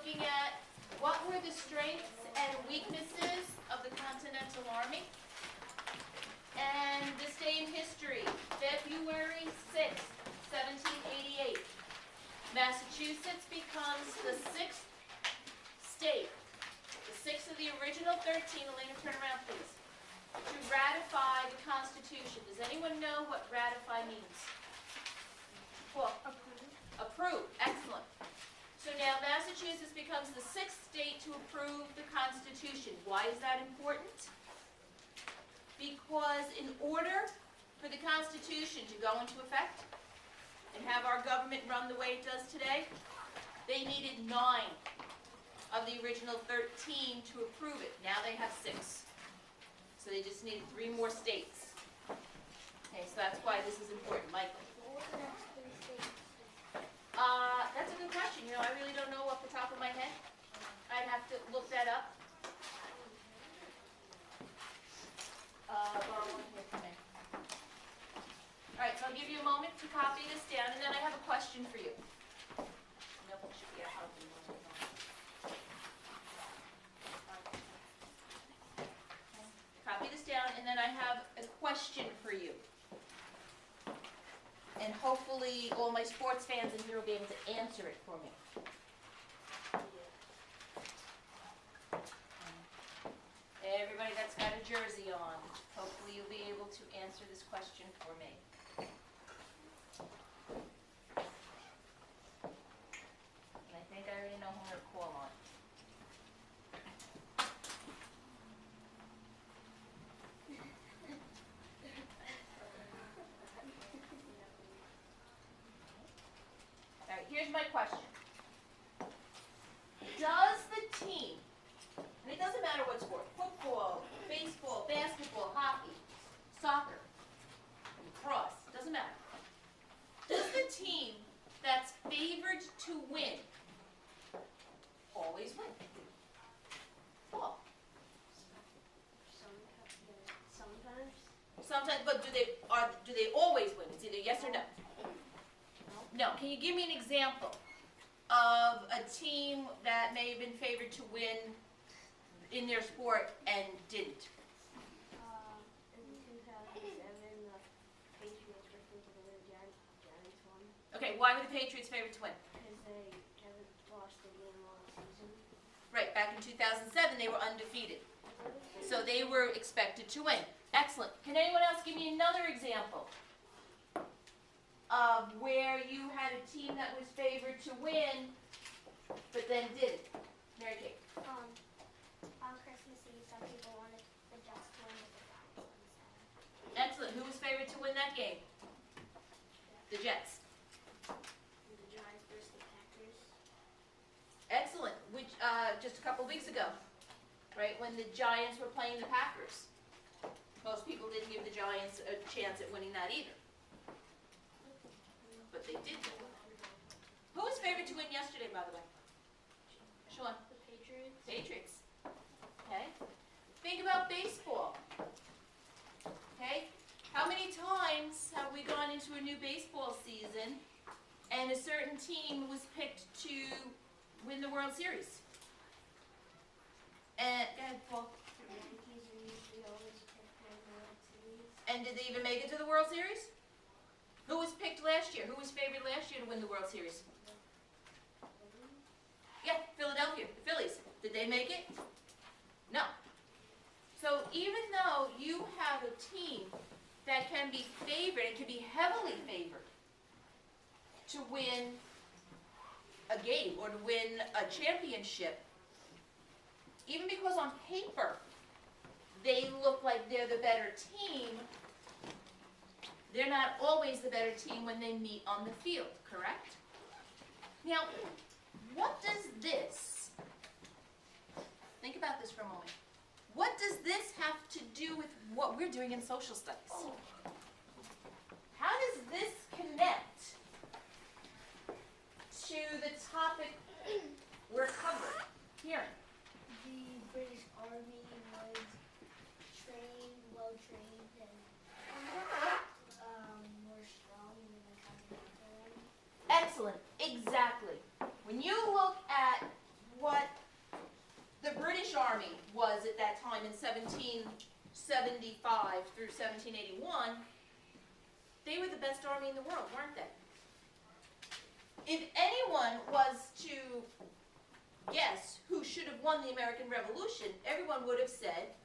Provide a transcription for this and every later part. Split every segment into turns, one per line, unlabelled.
looking at what were the strengths and weaknesses of the Continental Army. And this day in history, February 6th, 1788, Massachusetts becomes the 6th state, the 6th of the original 13, Elena, turn around please, to ratify the Constitution. Does anyone know what ratify means? Well, approve, excellent. So now Massachusetts becomes the 6th state to approve the Constitution. Why is that important? Because in order for the Constitution to go into effect and have our government run the way it does today, they needed 9 of the original 13 to approve it. Now they have 6. So they just needed 3 more states. Okay, so that's why this is important. Michael? That's a good question. You know, I really don't know off the top of my head. I'd have to look that up. Borrow one here for me. All right, so I'll give you a moment to copy this down, and then I have a question for you. Nope, it should be a help. Copy this down, and then I have a question for you. And hopefully all my sports fans in here will be able to answer it for me. Everybody that's got a jersey on, hopefully you'll be able to answer this question for me. And I think I already know who I'm going to call on. All right, here's my question. Does the team, and it doesn't matter what sport, football, baseball, basketball, hockey, soccer, lacrosse, doesn't matter. Does the team that's favored to win always win? Well,
Sometimes.
sometimes, but do they always win? It's either yes or no. No. Can you give me an example of a team that may have been favored to win in their sport and didn't?
In 2007, the Patriots were thinking of the Giants won.
Okay, why were the Patriots favored to win?
Because they haven't lost a game all season.
Right, back in 2007 they were undefeated. So they were expected to win. Excellent. Can anyone else give me another example of where you had a team that was favored to win but then didn't? Mary Kate.
On Christmas Eve, some people wanted the Jets to win with the Giants on Saturday.
Excellent. Who was favored to win that game? The Jets.
The Giants versus the Packers.
Excellent. Which just a couple weeks ago, right, when the Giants were playing the Packers. Most people didn't give the Giants a chance at winning that either. But they did win. Who was favored to win yesterday, by the way? Sean?
The Patriots.
Patriots. Okay. Think about baseball. Okay. How many times have we gone into a new baseball season and a certain team was picked to win the World Series? And go ahead, Paul.
The Yankees are usually always picked for the World Series.
And did they even make it to the World Series? Who was picked last year? Who was favored last year to win the World Series? Yeah, Philadelphia, the Phillies. Did they make it? No. So even though you have a team that can be favored, it can be heavily favored to win a game or to win a championship, even because on paper they look like they're the better team, they're not always the better team when they meet on the field, correct? Now, what does this, think about this for a moment, what does this have to do with what we're doing in social studies? How does this connect to the topic we're covering here?
The British Army was trained, well trained, and more strong than the Continental Army.
Excellent, exactly. When you look at what the British Army was at that time in 1775 through 1781, they were the best army in the world, weren't they? If anyone was to guess who should have won the American Revolution, everyone would have said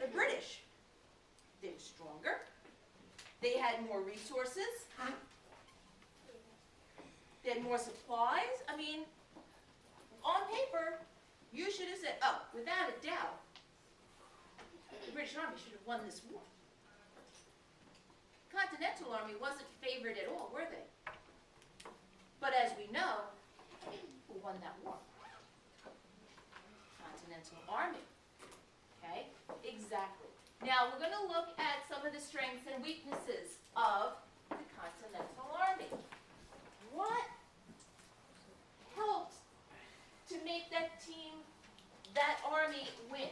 the British. They were stronger. They had more resources. They had more supplies. I mean, on paper, you should have said, oh, without a doubt, the British Army should have won this war. Continental Army wasn't favored at all, were they? But as we know, who won that war? Continental Army. Okay? Exactly. Now, we're going to look at some of the strengths and weaknesses of the Continental Army. What helped to make that team, that army, win?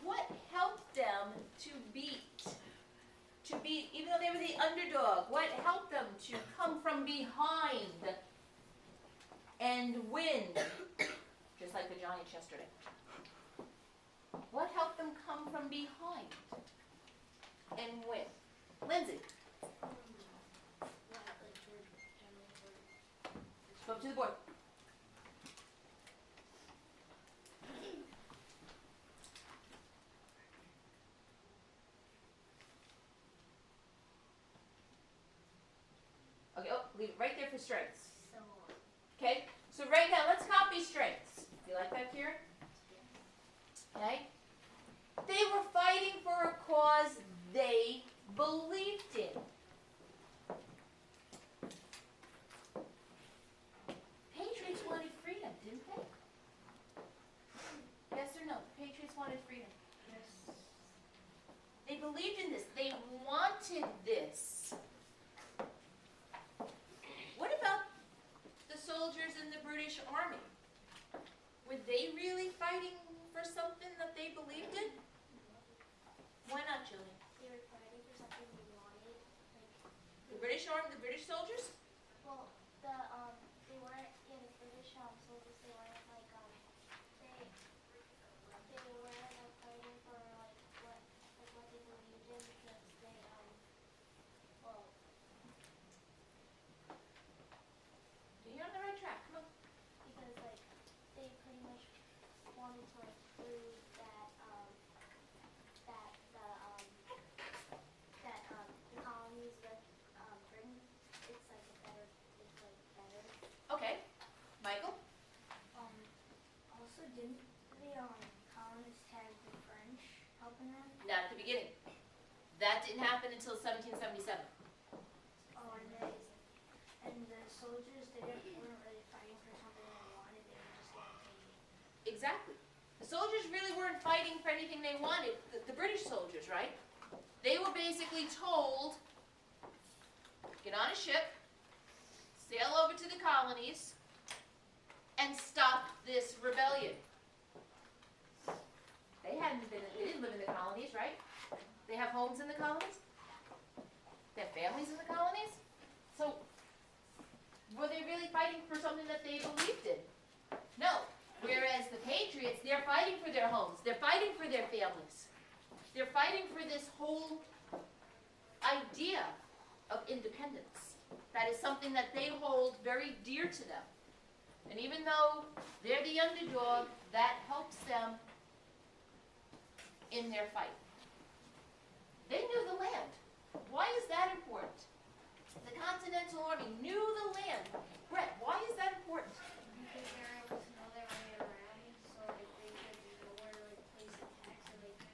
What helped them to beat, even though they were the underdog, what helped them to come from behind and win? Just like the Giants yesterday. What helped them come from behind and win? Lindsay. Go up to the board. Okay, oh, leave it right there for strengths. Okay, so right now let's copy strengths. You like that, Kieran? Okay. They were fighting for a cause they believed in. Patriots wanted freedom, didn't they? Yes or no? The Patriots wanted freedom.
Yes.
They believed in this. They wanted this. What about the soldiers in the British Army? Were they really fighting for something that they believed in? Why not, Julie?
They were fighting for something they wanted.
The British Army, the British soldiers?
Well, they weren't in British soldiers. They weren't like they weren't like fighting for what they believed in because they well.
You're on the right track. Come on.
Because they pretty much wanted to prove that the colonies with Britain it's better.
Okay. Michael?
Also, didn't the colonists have the French helping them?
Not at the beginning. That didn't happen until 1777.
Oh, and the soldiers weren't really fighting for something they wanted. They were just getting paid.
Exactly. The soldiers really weren't fighting for anything they wanted. The British soldiers, right? They were basically told, get on a ship, sail over to the colonies, and stop this rebellion. They didn't live in the colonies, right? They have homes in the colonies? They have families in the colonies? So, were they really fighting for something that they believed in? No. Whereas the Patriots, they're fighting for their homes. They're fighting for their families. They're fighting for this whole idea of independence. That is something that they hold very dear to them. And even though they're the underdog, that helps them in their fight. They knew the land. Why is that important? The Continental Army knew the land. Brett, why is that important?
Because they were able to know their way around, so they could know where to place attacks and they could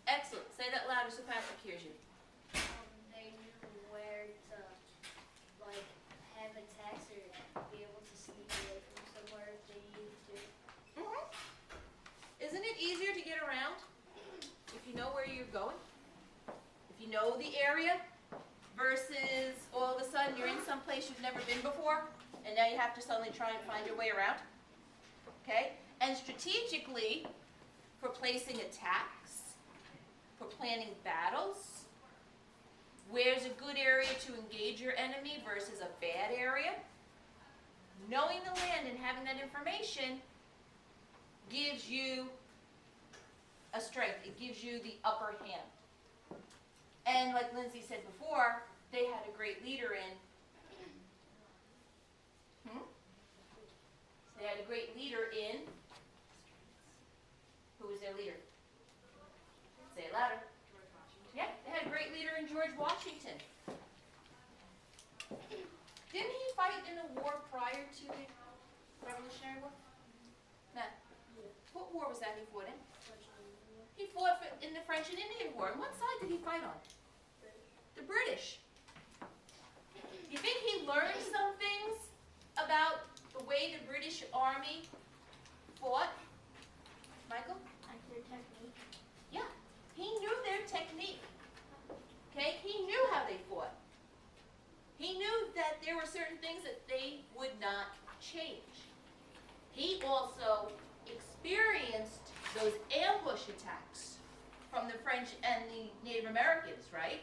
Excellent. Say that louder so Patrick hears you.
they knew where to have attacks or be able to sneak away from somewhere if they needed to.
Isn't it easier to get around if you know where you're going? If you know the area versus all of a sudden you're in some place you've never been before and now you have to suddenly try and find your way around? Okay? And strategically, for placing attacks, for planning battles, Where's a good area to engage your enemy versus a bad area? Knowing the land and having that information gives you a strength. It gives you the upper hand. And like Lindsay said before, they had a great leader in. They had a great leader in. Who was their leader? Say it louder. Yeah, they had a great leader in George Washington. Didn't he fight in a war prior to the Revolutionary War? No. What war was that he fought in? He fought in the French and Indian War. And what side did he fight on? The British. You think he learned some things about the way the British Army fought? Michael?
Like their technique.
Yeah, he knew their technique. Okay, he knew how they fought. He knew that there were certain things that they would not change. He also experienced those ambush attacks from the French and the Native Americans, right?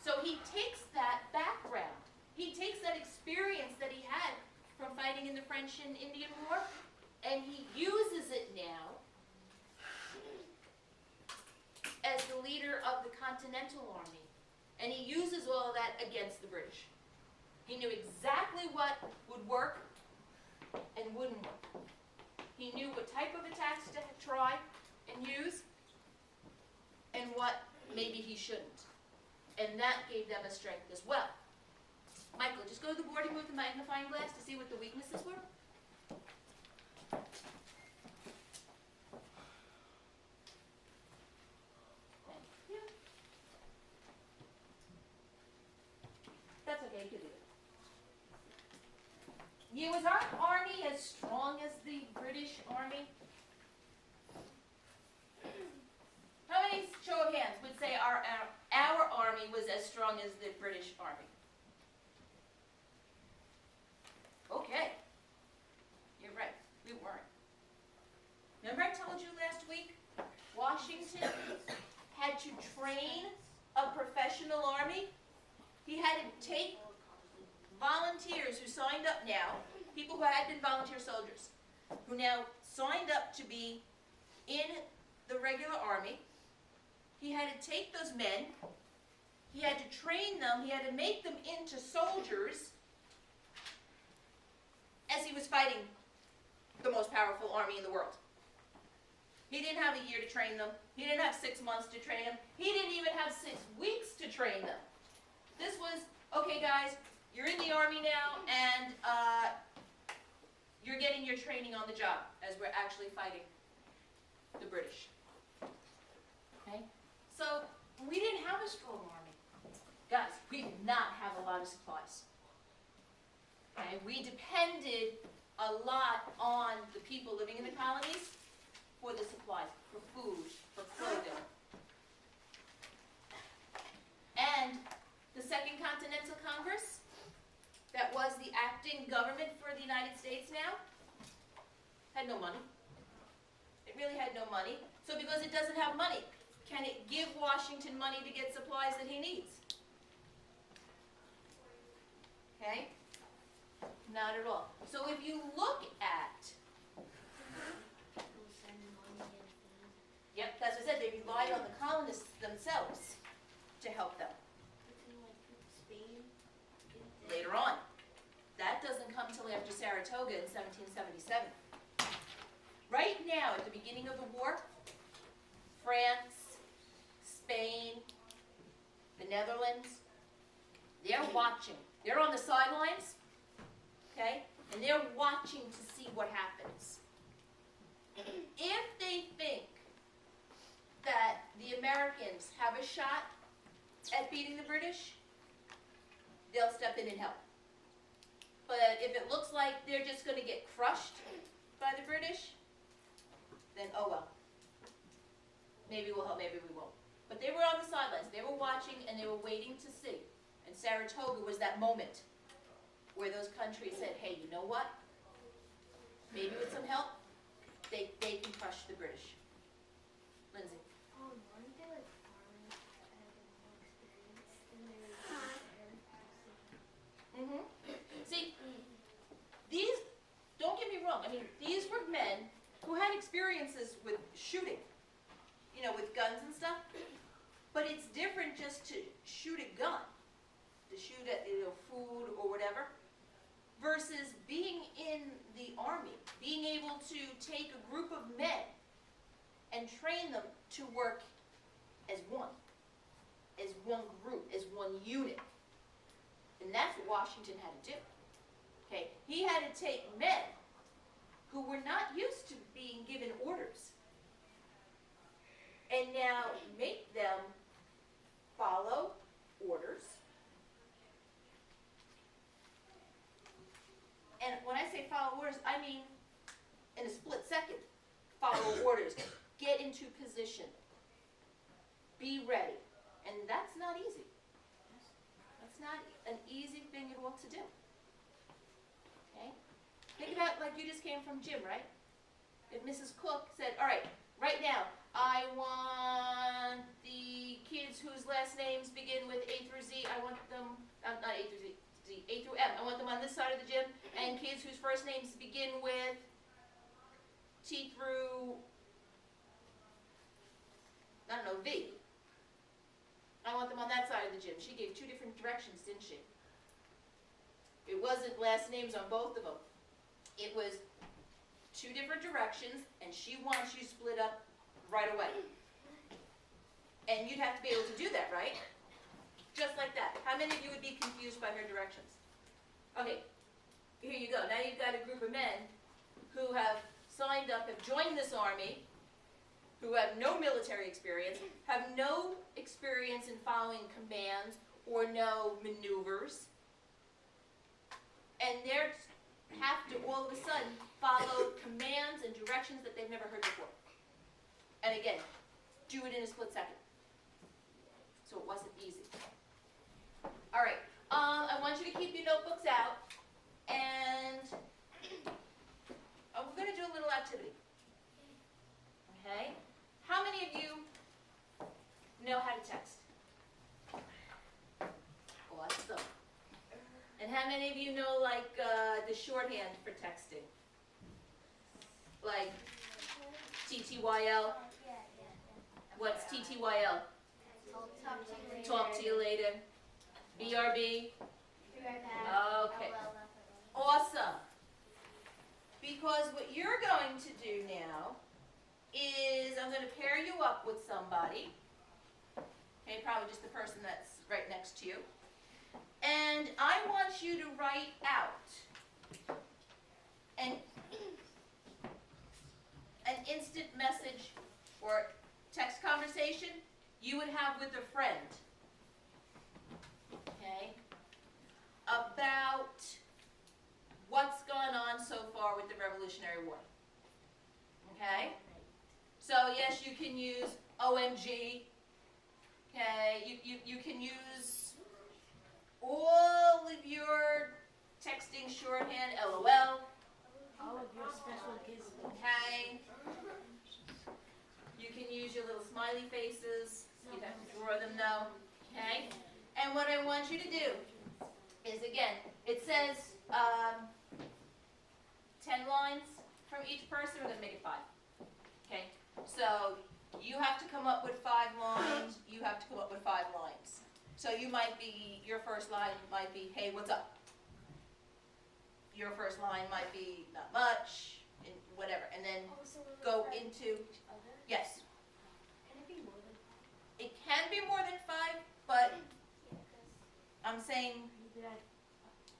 So he takes that background, he takes that experience that he had from fighting in the French and Indian War, and he uses it now as the leader of the Continental Army. And he uses all of that against the British. He knew exactly what would work and wouldn't work. He knew what type of attacks to try and use and what maybe he shouldn't. And that gave them a strength as well. Michael, just go to the board and move the magnifying glass to see what the weaknesses were. That's okay, you can do it. Yeah, was our army as strong as the British Army? How many, show of hands, would say our army was as strong as the British Army? Okay. You're right, we weren't. Remember I told you last week, Washington had to train a professional army? He had to take volunteers who signed up now, people who had been volunteer soldiers, who now signed up to be in the regular army. He had to take those men, he had to train them, he had to make them into soldiers as he was fighting the most powerful army in the world. He didn't have a year to train them. He didn't have 6 months to train them. He didn't even have 6 weeks to train them. This was, okay guys, you're in the army now, and you're getting your training on the job as we're actually fighting the British. Okay? So, we didn't have a strong army. Guys, we did not have a lot of supplies. Okay? We depended a lot on the people living in the colonies for the supplies, for food, for clothing. And the Second Continental Congress, that was the acting government for the United States now, had no money. It really had no money. So because it doesn't have money, can it give Washington money to get supplies that he needs? Okay? Not at all. So if you look at, yep, that's what I said, they relied on the colonists themselves to help them. Later on. That doesn't come till after Saratoga in 1777. Right now, at the beginning of the war, France, Spain, the Netherlands, they're watching. They're on the sidelines, okay? And they're watching to see what happens. If they think that the Americans have a shot at beating the British, they'll step in and help. But if it looks like they're just going to get crushed by the British, then oh well. Maybe we'll help, maybe we won't. But they were on the sidelines. They were watching and they were waiting to see. And Saratoga was that moment where those countries said, hey, you know what? Maybe with some help, they can crush the British. Lindsay.
Weren't they like farmers that had more experience than they
had experiences with shooting, you know, with guns and stuff, but it's different just to shoot a gun, to shoot at, you know, food or whatever, versus being in the Army, being able to take a group of men and train them to work as one group, as one unit. And that's what Washington had to do. Okay, he had to take men who were not used to being given orders and now make them follow orders. And when I say follow orders, I mean in a split second, follow orders, get into position, be ready. And that's not easy. That's not an easy thing at all to do. Okay? Think about, like, you just came from gym, right? If Mrs. Cook said, all right, right now, I want the kids whose last names begin with A through Z, I want them, not A through Z, A through M, I want them on this side of the gym, and kids whose first names begin with T through, I don't know, V. I want them on that side of the gym. She gave 2 different directions, didn't she? It wasn't last names on both of them. It was 2 different directions, and she wants you split up right away. And you'd have to be able to do that, right? Just like that. How many of you would be confused by her directions? Okay, here you go. Now you've got a group of men who have signed up, have joined this army, who have no military experience, have no experience in following commands or no maneuvers, and they have to all of a sudden follow commands and directions that they've never heard before. And again, do it in a split second. So it wasn't easy. All right, I want you to keep your notebooks out, and we're going to do a little activity. Okay? How many of you know how to text? Awesome. And how many of you know, like, the shorthand for texting? Like TTYL? What's TTYL? Talk to you later. BRB? Okay. Awesome. Because what you're going to do now is I'm going to pair you up with somebody. Okay, probably just the person that's right next to you. And I want you to write out an instant message or text conversation you would have with a friend. Okay? About what's gone on so far with the Revolutionary War. Okay? So yes, you can use OMG. Okay, you can use all of your texting shorthand, LOL.
All of your special gizmos.
Okay. You can use your little smiley faces. You'd have to draw them though. Okay. And what I want you to do is, again, it says 10 lines from each person. We're going to make it 5. Okay. So you have to come up with 5 lines. You have to come up with 5 lines. So you might be, your first line might be, hey, what's up? Your first line might be, not much, and whatever. And then go into, yes.
Can it be more than 5?
It can be more than 5, but I'm saying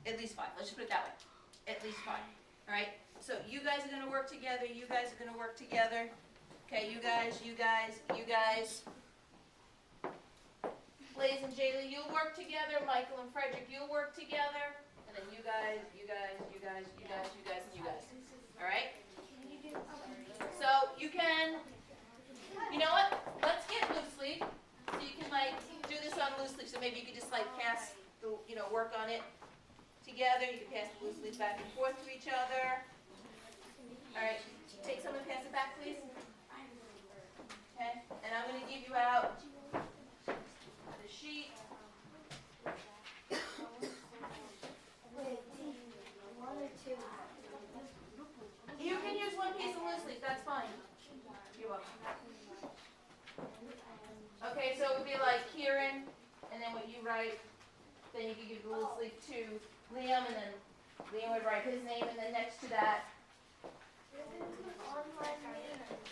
at least 5. Let's just put it that way. At least 5. All right? So you guys are going to work together. You guys are going to work together. Okay, you guys. Blaze and Jaylee, you'll work together. Michael and Frederick, you'll work together. And then you guys, and you guys. All right? So you can, you know what? Let's get loose sleeve. So you can, like, do this on loose sleeve. So maybe you could just, like, pass the, work on it together. You can pass the loose sleeve back and forth to each other. All right. Take some and pass it back, please. Okay. And I'm going to give you out the sheet. You can use one piece of loose leaf, that's fine. possibly to Liam, and then Liam would write his name, and then next to that,
Online meeting.